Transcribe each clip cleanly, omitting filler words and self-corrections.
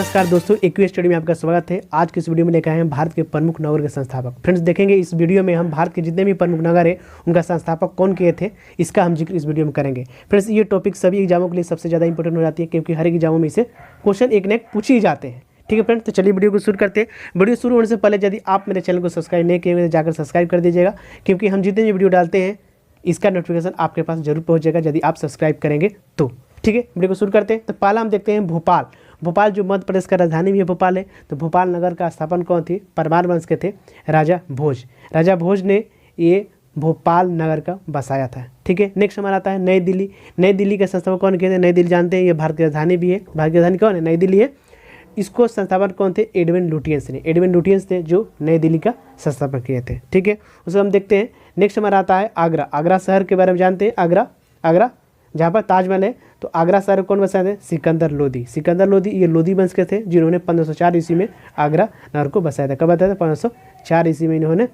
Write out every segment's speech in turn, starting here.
नमस्कार दोस्तों, acute study में आपका स्वागत है। आज की इस वीडियो में लेकर आए हैं भारत के प्रमुख नगर के संस्थापक। फ्रेंड्स, देखेंगे इस वीडियो में हम भारत के जितने भी प्रमुख नगर हैं उनका संस्थापक कौन किए थे, इसका हम जिक्र इस वीडियो में करेंगे। फ्रेंड्स, ये टॉपिक सभी एग्जामों के लिए सबसे ज़्यादा इंपॉर्टेंट हो जाती है, क्योंकि हर एक एग्जामों में इसे क्वेश्चन एक न एक पूछ ही जाते हैं। ठीक है फ्रेंड्स, तो चलिए वीडियो को शुरू करते हैं। वीडियो शुरू होने से पहले यदि आप मेरे चैनल को सब्सक्राइब नहीं किए हुए तो जाकर सब्सक्राइब कर दीजिएगा, क्योंकि हम जितने भी वीडियो डालते हैं इसका नोटिफिकेशन आपके पास जरूर पहुँच जाएगा यदि आप सब्सक्राइब करेंगे तो। ठीक है, वीडियो को शुरू करते हैं। तो पहला हम देखते हैं भोपाल। भोपाल जो मध्य प्रदेश का राजधानी भी है भोपाल है। तो भोपाल नगर का स्थापन कौन थे? परमार वंश के थे राजा भोज। राजा भोज ने ये भोपाल नगर का बसाया था। ठीक है, नेक्स्ट हमारा आता है नई दिल्ली। नई दिल्ली का संस्थापक कौन किए थे? नई दिल्ली जानते हैं, ये भारत की राजधानी भी है। भारत की राजधानी कौन है? नई दिल्ली है। इसको संस्थापक कौन थे? एडविन लुटियंस ने। एडविन लुटियंस थे जो नई दिल्ली का संस्थापक किए थे। ठीक है, उसको हम देखते हैं। नेक्स्ट हमारा आता है आगरा। आगरा शहर के बारे में जानते हैं। आगरा जहाँ पर ताजमहल है, तो आगरा शहर कौन बसाए थे? सिकंदर लोदी। सिकंदर लोदी ये लोदी वंश के थे, जिन्होंने 1504 ईस्वी में आगरा नगर को बसाया था। कब बताया था? 1504 ईस्वी में इन्होंने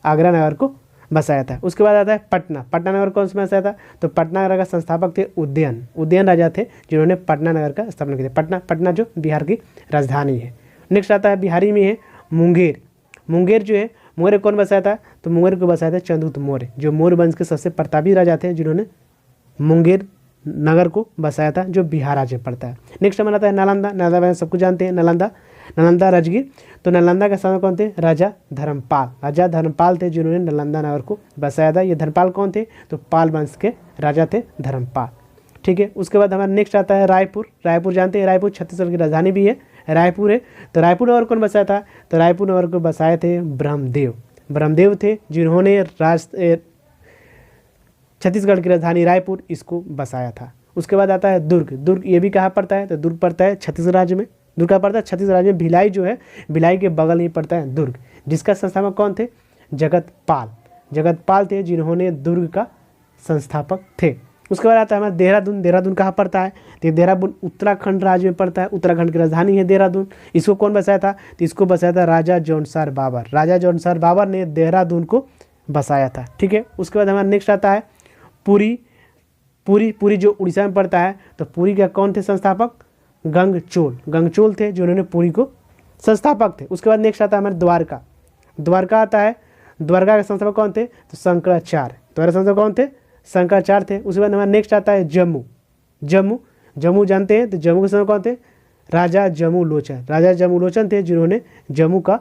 आगरा नगर को बसाया था। उसके बाद आता है पटना। पटना नगर कौन सा बसाया था? तो पटना नगर का संस्थापक थे उदयन। उदयन राजा थे जिन्होंने पटना नगर का स्थापना की थी। पटना जो बिहार की राजधानी है। नेक्स्ट आता है बिहारी में है मुंगेर। मुंगेर जो है, मुंगेर कौन बसाया था? तो मुंगेर को बसाया था चंद्रगुप्त मौर्य, जो मौर्य वंश के सबसे प्रतापी राजा थे, जिन्होंने मुंगेर नगर को बसाया था, जो बिहार राज्य में पड़ता है। नेक्स्ट हमारा आता है नालंदा। नालंदा सबको जानते हैं, नालंदा राजगीर। तो नालंदा का शासक कौन थे? राजा धर्मपाल। राजा धर्मपाल थे जिन्होंने नालंदा नगर को बसाया था। ये धर्मपाल कौन थे? तो पाल वंश के राजा थे धर्मपाल। ठीक है, उसके बाद हमारा नेक्स्ट आता है रायपुर। रायपुर जानते हैं, रायपुर छत्तीसगढ़ की राजधानी भी है, रायपुर है। तो रायपुर नगर कौन बसाया था? तो रायपुर नगर को बसाए थे ब्रह्मदेव। ब्रह्मदेव थे जिन्होंने छत्तीसगढ़ की राजधानी रायपुर इसको बसाया था। उसके बाद आता है दुर्ग। दुर्ग ये भी कहाँ पड़ता है? तो दुर्ग पड़ता है छत्तीसगढ़ राज्य में। दुर्ग कहाँ पड़ता है? छत्तीसगढ़ राज्य में। भिलाई जो है, भिलाई के बगल में पड़ता है दुर्ग, जिसका संस्थापक कौन थे? जगतपाल। जगतपाल थे जिन्होंने दुर्ग का संस्थापक थे। उसके बाद आता है हमारा देहरादून। देहरादून कहाँ पड़ता है? तो देहरादून उत्तराखंड राज्य में पड़ता है। उत्तराखंड की राजधानी है देहरादून। इसको कौन बसाया था? तो इसको बसाया था राजा जौनसार बाबर। राजा जौनसार बाबर ने देहरादून को बसाया था। ठीक है, उसके बाद हमारा नेक्स्ट आता है पुरी जो उड़ीसा में पड़ता है। तो पुरी का कौन थे संस्थापक? गंगचोल थे जिन्होंने पुरी को संस्थापक थे। उसके बाद नेक्स्ट आता है हमारे द्वारका। द्वारका आता है, द्वारका के संस्थापक कौन थे? तो शंकराचार्य। द्वारका संस्थापक कौन थे? शंकराचार्य थे। उसके बाद हमारा नेक्स्ट आता है जम्मू जानते हैं, तो जम्मू के संस्थापक कौन थे? राजा जम्मूलोचन। राजा जम्मूलोचन थे जिन्होंने जम्मू का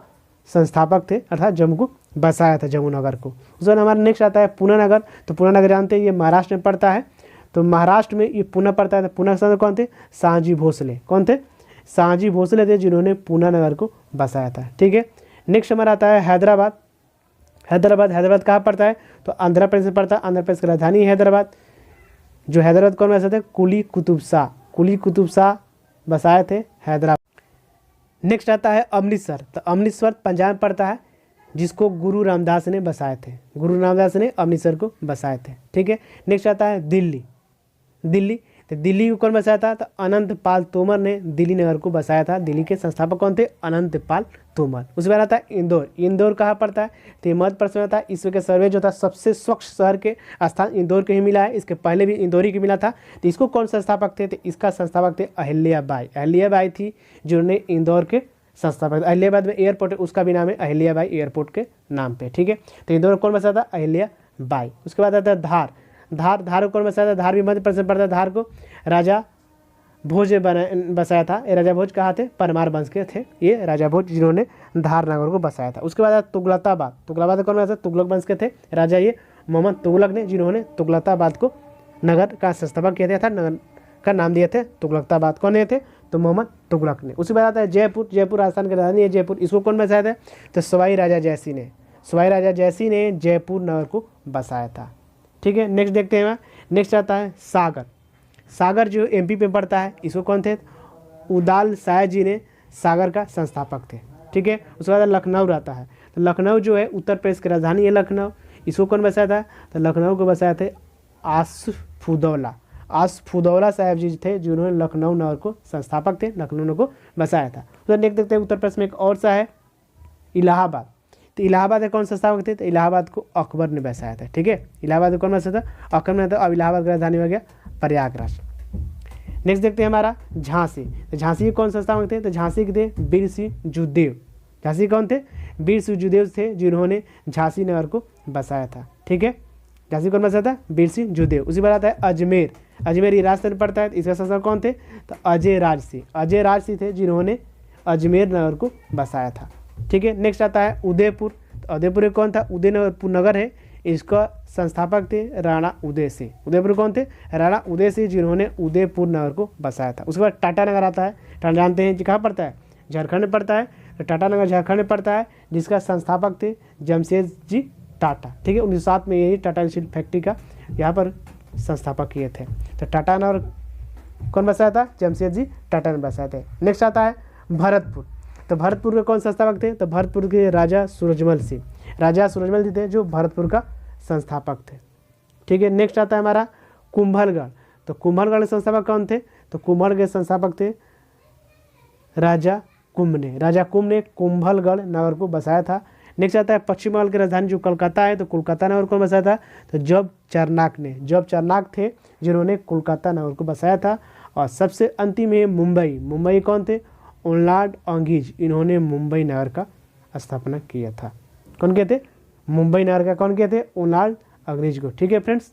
संस्थापक थे, अर्थात जम्मू को बसाया था, जम्मू नगर को। उसके बाद हमारा नेक्स्ट आता है पूना नगर। तो पूना नगर जानते हैं, ये महाराष्ट्र में पड़ता है। तो महाराष्ट्र में ये पूना पड़ता है। तो पूना के कौन थे? शाहजी भोसले। कौन थे? शाहजी भोसले थे जिन्होंने पूना नगर को बसाया था। ठीक है, नेक्स्ट हमारा आता है हैदराबाद। हैदराबाद कहाँ पड़ता है? तो आंध्र प्रदेश में पड़ता है। आंध्र प्रदेश की राजधानी है हैदराबाद। जो हैदराबाद कौन बसाए थे? कुली कुतुब शाह बसाए थे हैदराबाद। नेक्स्ट आता है अमृतसर। तो अमृतसर पंजाब में पड़ता है, जिसको गुरु रामदास ने बसाए थे। गुरु रामदास ने अमृतसर को बसाए थे। ठीक है, नेक्स्ट आता है दिल्ली। तो दिल्ली को कौन बसाया था? तो अनंत पाल तोमर ने दिल्ली नगर को बसाया था। दिल्ली के संस्थापक कौन थे? अनंत पाल तोमर। उसके बाद आता है इंदौर। इंदौर कहाँ पड़ता है? तो ये मध्य प्रदेश में आता है। इसके के सर्वे जो था, सबसे स्वच्छ शहर के स्थान इंदौर के ही मिला है। इसके पहले भी इंदौर ही के मिला था। तो इसको कौन संस्थापक थे? तो इसका संस्थापक थे अहिल्याबाई थी, जिन्होंने इंदौर के संस्थापक। अहिल्याबाद में एयरपोर्ट है, उसका भी नाम है अहिल्याबाई एयरपोर्ट के नाम पे। ठीक है, तो इंदौर कौन बसाया था? अहिल्याबाई। उसके बाद आता है धार को कौन बसाया था? धार भी मध्य प्रदेश में पड़ता है। धार को राजा भोज बसाया था। ये राजा भोज कहाँ थे? परमार वंश के थे ये राजा भोज, जिन्होंने धार नगर को बसाया था। उसके बाद तुगलकाबाद कौन बसाया? तुगलक वंश के थे राजा ये मोहम्मद तुगलक ने, जिन्होंने तुगलकाबाद को नगर का संस्थापक किया था। नगर का नाम दिए थे तुगलकाबाद। कौन थे? तो मोहम्मद तुगलक ने। उसके बाद आता है जयपुर राजस्थान की राजधानी है जयपुर। इसको कौन बसाया था? तो सवाई राजा जयसिंह ने जयपुर नगर को बसाया था। ठीक है, नेक्स्ट देखते हैं। नेक्स्ट आता है सागर जो एमपी पे पड़ता है। इसको कौन थे? उदाल शाह जी ने सागर का संस्थापक थे। ठीक है, उसके बाद लखनऊ आता है। तो लखनऊ जो है उत्तर प्रदेश की राजधानी है लखनऊ। इसको कौन बसाया था? तो लखनऊ को बसाया थे आसफुदौला साहब जी थे, जिन्होंने लखनऊ नगर को संस्थापक थे, लखनऊ नगर को बसाया था। तो नेक्स्ट देखते हैं उत्तर प्रदेश में एक और सा है इलाहाबाद। तो इलाहाबाद कौन संस्थापक थे? तो इलाहाबाद को अकबर ने बसाया था। ठीक है, इलाहाबाद कौन बसाया था? अकबर ने। तो अब इलाहाबाद की राजधानी हो गया प्रयागराज। नेक्स्ट देखते हैं हमारा झांसी। तो झांसी के कौन संस्थापक थे? तो झांसी के थे वीर सिंह जुदेव। झांसी कौन थे? वीर सिंह जुदेव थे, जिन्होंने झांसी नगर को बसाया था। ठीक है, झांसी कौन बसाया था? वीर सिंह जुदेव। उसी बात आता है अजमेर। अजमेर ये राजस्थान पड़ता है, तो इसका संस्थापक कौन थे? तो अजय राज सिंह। अजय राज सिंह थे, जिन्होंने अजमेर नगर को बसाया था। ठीक है, नेक्स्ट आता है उदयपुर। तो उदयपुर में कौन था? उदयपुर नगर है, इसका संस्थापक थे राणा उदय सिंह। उदयपुर कौन थे? राणा उदय सिंह, जिन्होंने उदयपुर नगर को बसाया था। उसके बाद टाटा नगर आता है। टाटा जानते हैं कहाँ पड़ता है? झारखंड में पड़ता है। तो टाटा नगर झारखंड में पड़ता है, जिसका संस्थापक थे जमशेदजी टाटा। ठीक है, 1907 में यही टाटा स्टील फैक्ट्री का यहाँ पर संस्थापक किए थे। तो टाटा नगर कौन बसाया था? जमशेदजी टाटा ने बसाए थे। नेक्स्ट आता है भरतपुर। तो भरतपुर के कौन संस्थापक थे? तो भरतपुर के राजा सूरजमल सिंह। राजा सूरजमल जी थे, जो भरतपुर का संस्थापक थे। ठीक है, नेक्स्ट आता है हमारा कुंभलगढ़। तो कुंभलगढ़ के संस्थापक कौन थे? तो कुंभलगढ़ के संस्थापक थे राजा कुंभ ने। राजा कुंभ ने कुंभलगढ़ नगर को बसाया था। नेक्स्ट आता है पश्चिम बंगाल की राजधानी जो कोलकाता है। तो कोलकाता नगर को बसाया था? तो जॉब चार्नाक ने। जॉब चार्नाक थे, जिन्होंने कोलकाता नगर को बसाया था। और सबसे अंतिम है मुंबई। मुंबई कौन थे? ओलार्ड अंगीज। इन्होंने मुंबई नगर का स्थापना किया था। कौन कहते? मुंबई नगर का कौन कहते? ओलार्ड अंगीज को। ठीक है फ्रेंड्स,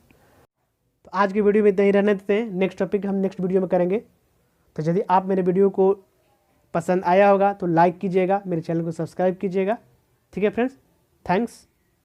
तो आज की वीडियो में इतना ही रहने देते हैं। नेक्स्ट टॉपिक हम नेक्स्ट वीडियो में करेंगे। तो यदि आप मेरे वीडियो को पसंद आया होगा तो लाइक कीजिएगा, मेरे चैनल को सब्सक्राइब कीजिएगा। ठीक है फ्रेंड्स, थैंक्स।